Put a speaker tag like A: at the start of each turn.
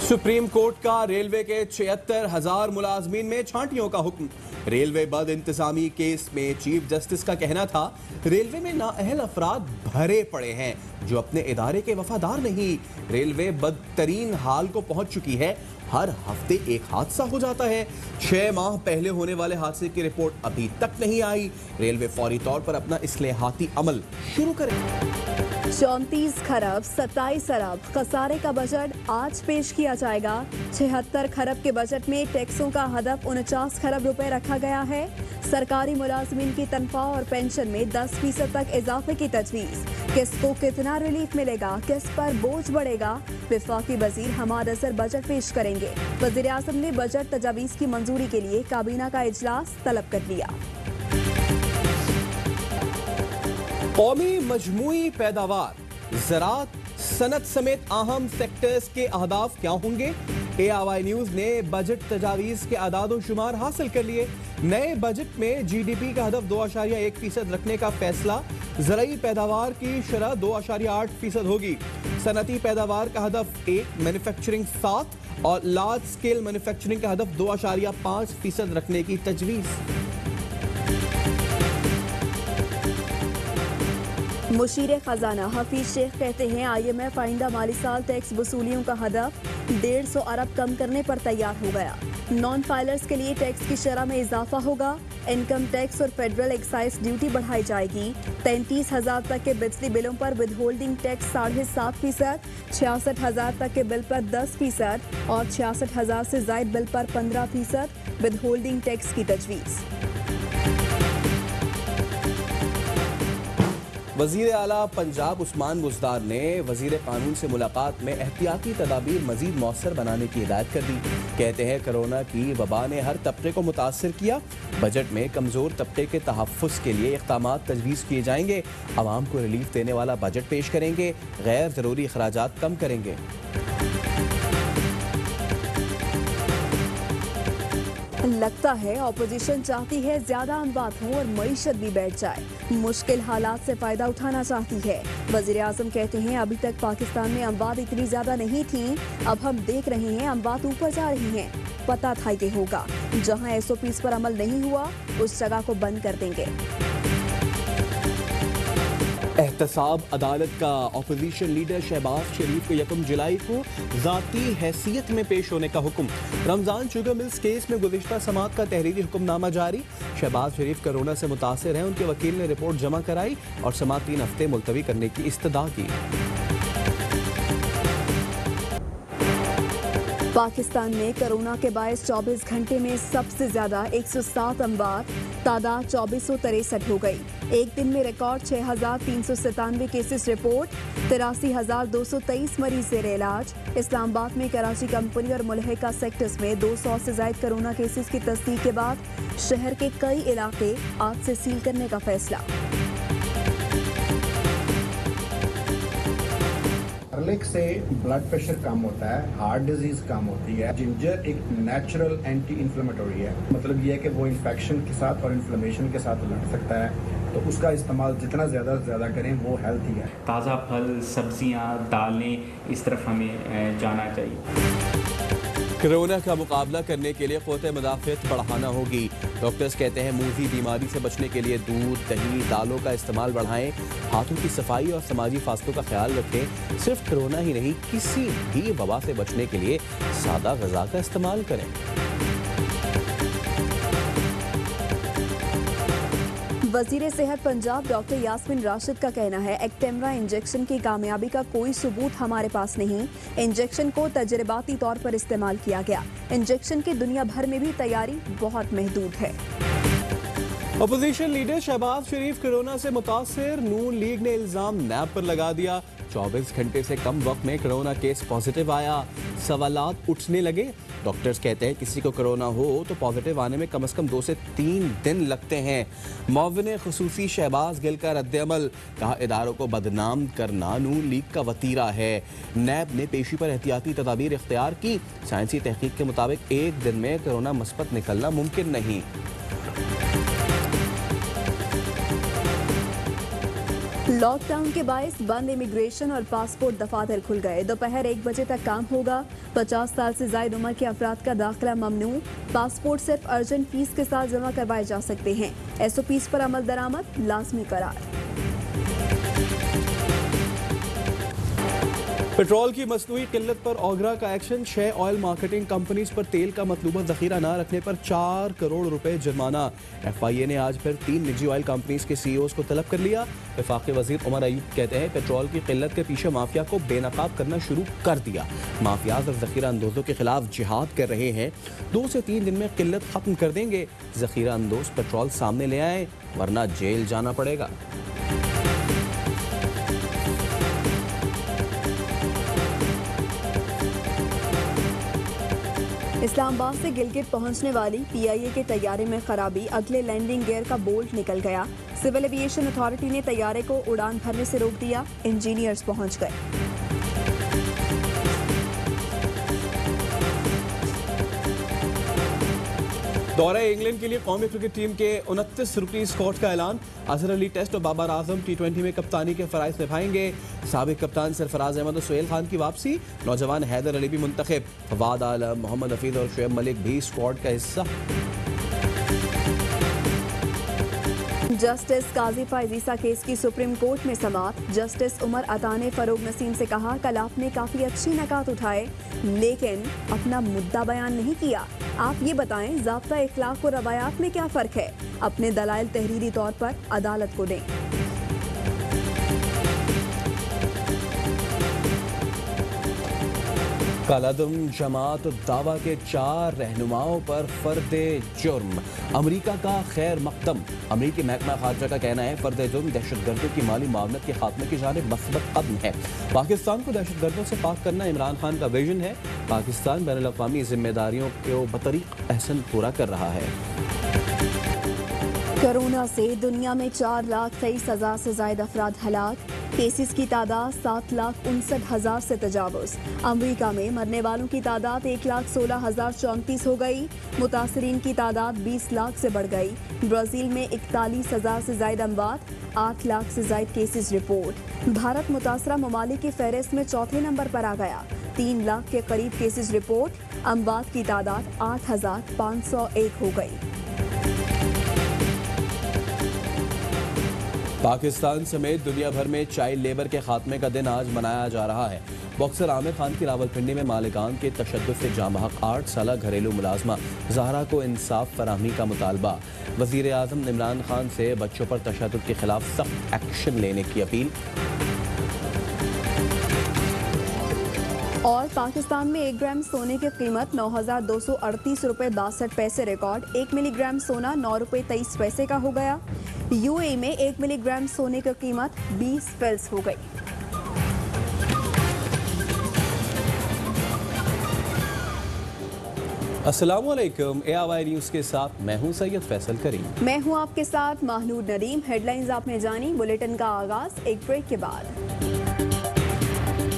A: Supreme court का railway के 76,000 मुलाजमीन में छांटियों का हुक्म। रेलवे बद इंतजामी केस में चीफ जस्टिस का कहना था, रेलवे में नाअहल अफराद भरे पड़े हैं जो अपने इदारे के वफादार नहीं। रेलवे बदतरीन हाल को पहुंच चुकी है, हर हफ्ते एक हादसा हो जाता है। 6 माह पहले होने वाले हादसे की रिपोर्ट अभी तक नहीं आई। रेलवे फौरी तौर पर अपना इस्लाहाती अमल शुरू करे।
B: 34 खरब 27 अरब खसारे का बजट आज पेश किया जाएगा। 76 खरब के बजट में टैक्सों का हदफ 49 खरब रुपए रखा गया है। सरकारी मुलाजमीन की तनख्वाह और पेंशन में 10% तक इजाफे की तजवीज़। किसको कितना रिलीफ मिलेगा, किस पर बोझ बढ़ेगा, वफाकी वजीर हमाद असर बजट पेश करेंगे। वजीर आज़म ने बजट तजावीज़ की मंजूरी के लिए काबीना का इजलास तलब कर लिया।
A: कौमी मजमूई पैदावार, ज़राअत, सनत समेत अहम सेक्टर्स के अहदाफ क्या होंगे? ARY न्यूज़ ने बजट तजावीज़ के अदाद शुमार हासिल कर लिए। नए बजट में GDP का हदफ 2.1% रखने का फैसला। ज़राई पैदावार की शरह 2.8% होगी। सनती पैदावार का हदफ 1, मैन्युफैक्चरिंग 7 और लार्ज स्केल मैन्युफैक्चरिंग का हदफ 2.5% रखने की तजवीज़।
B: मुशीर खजाना हफीज शेख कहते हैं, IMF आइंदा माली साल टैक्स वसूलियों का हदफ 150 अरब कम करने पर तैयार हो गया। नॉन फाइलर्स के लिए टैक्स की शरह में इजाफा होगा। इनकम टैक्स और फेडरल एक्साइज ड्यूटी बढ़ाई जाएगी। 33,000 तक के बिजली बिलों पर विद होल्डिंग टैक्स 7.5%, 66,000 तक के बिल पर 10% और 66,000 से जायद बिल पर 15% विद होल्डिंग टैक्स की तजवीज़।
A: वज़ीर आला पंजाब उस्मान बुज़दार ने वज़ीर कानून से मुलाकात में एहतियाती तदाबीर मज़ीद मौसर बनाने की हिदायत कर दी। कहते हैं, कोरोना की वबा ने हर तबके को मुतासर किया। बजट में कमज़ोर तबके के तहफ़्फ़ुज़ के लिए इक़दामात तजवीज़ किए जाएंगे। आवाम को रिलीफ देने वाला बजट पेश करेंगे। गैर ज़रूरी अखराजात कम करेंगे।
B: लगता है ऑपोजिशन चाहती है ज्यादा अमवात हो और मईशत भी बैठ जाए। मुश्किल हालात से फायदा उठाना चाहती है। वजीर आजम कहते हैं, अभी तक पाकिस्तान में अमवात इतनी ज्यादा नहीं थी, अब हम देख रहे हैं अमवात ऊपर जा रही हैं। पता था ये होगा। जहां SOPs पर अमल नहीं हुआ उस जगह को बंद कर देंगे।
A: एहतसाब अदालत का अपोजिशन लीडर शहबाज शरीफ को 1 जुलाई को ज़ाती हैसियत में पेश होने का हुक्म। रमज़ान शुगर मिल्स केस में गुज़िश्ता समात का तहरीरी हुक्मनामा जारी। शहबाज शरीफ कोरोना से मुतासिर हैं। उनके वकील ने रिपोर्ट जमा कराई और समात 3 हफ्ते मुलतवी करने की इस्तदा की।
B: पाकिस्तान में कोरोना के बायस 24 घंटे में सबसे ज्यादा 107 अमवात, तादाद 2463 हो गई। एक दिन में रिकॉर्ड 6,397 केसेस रिपोर्ट, 83,223 मरीज जेर इलाज। इस्लामाबाद में कराची कंपनी और मुल्हिका सेक्टर्स में 200 से ज्यादा कोरोना केसेस की तस्दीक के बाद शहर के कई इलाके आज से सील करने का फैसला।
C: गार्लिक से ब्लड प्रेशर कम होता है, हार्ट डिजीज कम होती है। जिंजर एक नेचुरल एंटी इन्फ्लेमेटरी है, मतलब ये है कि वो इन्फेक्शन के साथ और इन्फ्लेमेशन के साथ लड़ सकता है, तो उसका इस्तेमाल जितना ज़्यादा से ज़्यादा करें वो हेल्थी है।
D: ताज़ा फल, सब्जियां, दालें, इस तरफ हमें जाना चाहिए।
A: कोरोना का मुकाबला करने के लिए क़ुव्वत मुदाफ़अत बढ़ाना होगी। डॉक्टर्स कहते हैं, मुंहजी बीमारी से बचने के लिए दूध, दही, दालों का इस्तेमाल बढ़ाएं। हाथों की सफाई और समाजी फासलों का ख्याल रखें। सिर्फ कोरोना ही नहीं, किसी भी वबा से बचने के लिए सादा ग़िज़ा का इस्तेमाल करें।
B: वजीर सेहत पंजाब डॉक्टर यास्मीन राशिद का कहना है, एक्टेमरा इंजेक्शन की कामयाबी का कोई सबूत हमारे पास नहीं। इंजेक्शन को तजर्बाती तौर पर इस्तेमाल किया गया। इंजेक्शन की दुनिया भर में भी तैयारी बहुत महदूद है।
A: अपोजिशन लीडर शहबाज शरीफ कोरोना से मुतासिर। नून लीग ने इल्जाम नैब पर लगा दिया। 24 घंटे से कम वक्त में कोरोना केस पॉजिटिव आया। सवालात उठने लगे। डॉक्टर्स कहते हैं, किसी को कोरोना हो तो पॉजिटिव आने में कम से कम 2 से 3 दिन लगते हैं। मुअव्विन खुसूसी शहबाज गिल का रद्द-ए-अमल, कहा इदारों को बदनाम करना नून लीग का वतीरा है। नैब ने पेशी पर एहतियाती तदाबीर इख्तियार की। साइंसी तहकीक के मुताबिक एक दिन में कोरोना मुस्बत निकलना मुमकिन नहीं।
B: लॉकडाउन के बायस बंद इमिग्रेशन और पासपोर्ट दफातर खुल गए। दोपहर 1 बजे तक काम होगा। 50 साल से ज्यादा उम्र के अफराद का दाखिला ममनू। पासपोर्ट सिर्फ अर्जेंट फीस के साथ जमा करवाए जा सकते हैं। SOPs पर अमल दरामद लाजमी करार।
A: पेट्रोल की मसनूई किल्लत पर ओगरा का एक्शन। 6 ऑयल मार्केटिंग कंपनीज पर तेल का मतलूबा जखीरा न रखने पर 4 करोड़ रुपए जुर्माना। FIA ने आज फिर 3 निजी ऑयल कंपनीज के CEOs को तलब कर लिया। वफाकी वजीर उमर अयूब कहते हैं पेट्रोल की किल्लत के पीछे माफिया को बेनकाब करना शुरू कर दिया। माफियाज और जखीरा अंदोजों के खिलाफ जिहाद कर रहे हैं। 2 से 3 दिन में किल्लत खत्म कर देंगे। जखीरा अंदोज पेट्रोल सामने ले आए वरना जेल जाना पड़ेगा।
B: इस्लामाबाद से गिलगित पहुंचने वाली PIA के तैयारे में खराबी। अगले लैंडिंग गियर का बोल्ट निकल गया। सिविल एविएशन अथॉरिटी ने तैयारे को उड़ान भरने से रोक दिया। इंजीनियर्स पहुंच गए।
A: दौरा इंग्लैंड के लिए कौमी क्रिकेट टीम के 29 रुकनी स्क्वाड का ऐलान। अजहर अली टेस्ट और बाबर आजम T20 में कप्तानी के फराइज निभाएंगे। साबिक कप्तान सरफराज अहमद और सुहेल खान की वापसी। नौजवान हैदर अली भी मुंतखब। फवाद आलम, मोहम्मद हफीज और शुएब मलिक भी स्क्वाड का हिस्सा।
B: जस्टिस काजी फैज ईसा केस की सुप्रीम कोर्ट में समाअत। जस्टिस उमर अता ने फरोग नसीम से कहा कल आपने काफी अच्छी नकात उठाए लेकिन अपना मुद्दा बयान नहीं किया। आप ये बताएं ज़ाब्ता इखलाक और रवायात में क्या फ़र्क है। अपने दलाइल तहरीरी तौर पर अदालत को दें।
A: कालादम जमात दावा के 4 रहनुमाओं पर फर्द जुर्म। अमरीका का खैर मकदम। अमरीकी महकमा खारजा का कहना है फर्द जुर्म दहशतगर्दों की माली मामलत के खात्मे की जानिब मस्बत कदम है। पाकिस्तान को दहशतगर्दों से पाक करना इमरान खान का विजन है। पाकिस्तान बैनुल अक़वामी जिम्मेदारियों को बतरीक़ अहसन पूरा कर रहा है।
B: कोरोना से दुनिया में 4,23,000 से ज्यादा अफराद हलाक। केसेस की तादाद 7,59,000 से तजावुज़। अमरीका में मरने वालों की तादाद 1,16,034 हो गई। मुतासरीन की तादाद 20 लाख से बढ़ गई। ब्राज़ील में 41,000 से ज्यादा अमवात। 8 लाख से ज्यादा केसेस रिपोर्ट। भारत मुतासरा ममालिक की फहरिस्त में चौथे नंबर पर आ गया। 3 लाख के करीब केसेस रिपोर्ट। अमवात की तादाद 8,501 हो गई।
A: पाकिस्तान समेत दुनिया भर में चाइल्ड लेबर के खात्मे का दिन आज मनाया जा रहा है। बॉक्सर आमिर खान की रावलपिंडी में मालिकान के तशद्दुद से जामहक 8 साल घरेलू मुलाजमा ज़हरा को इंसाफ फराहमी का मुतालबा। वज़ीर आज़म इमरान खान से बच्चों पर तशद्दुद के खिलाफ सख्त एक्शन लेने की अपील।
B: और पाकिस्तान में 1 ग्राम सोने की कीमत 9,238 रुपये 62 पैसे रिकॉर्ड। 1 मिलीग्राम सोना 9 रुपये 23 पैसे का हो गया। UAE में 1 मिलीग्राम सोने की कीमत 20 फिल्स हो गई।
A: अस्सलामुअलैकुम। ARY न्यूज़ के साथ मैं हूं सैयद फैसल करीम।
B: मैं हूं आपके साथ महनूर नदीम। हेडलाइंस आपने जानी। बुलेटिन का आगाज एक ब्रेक के बाद।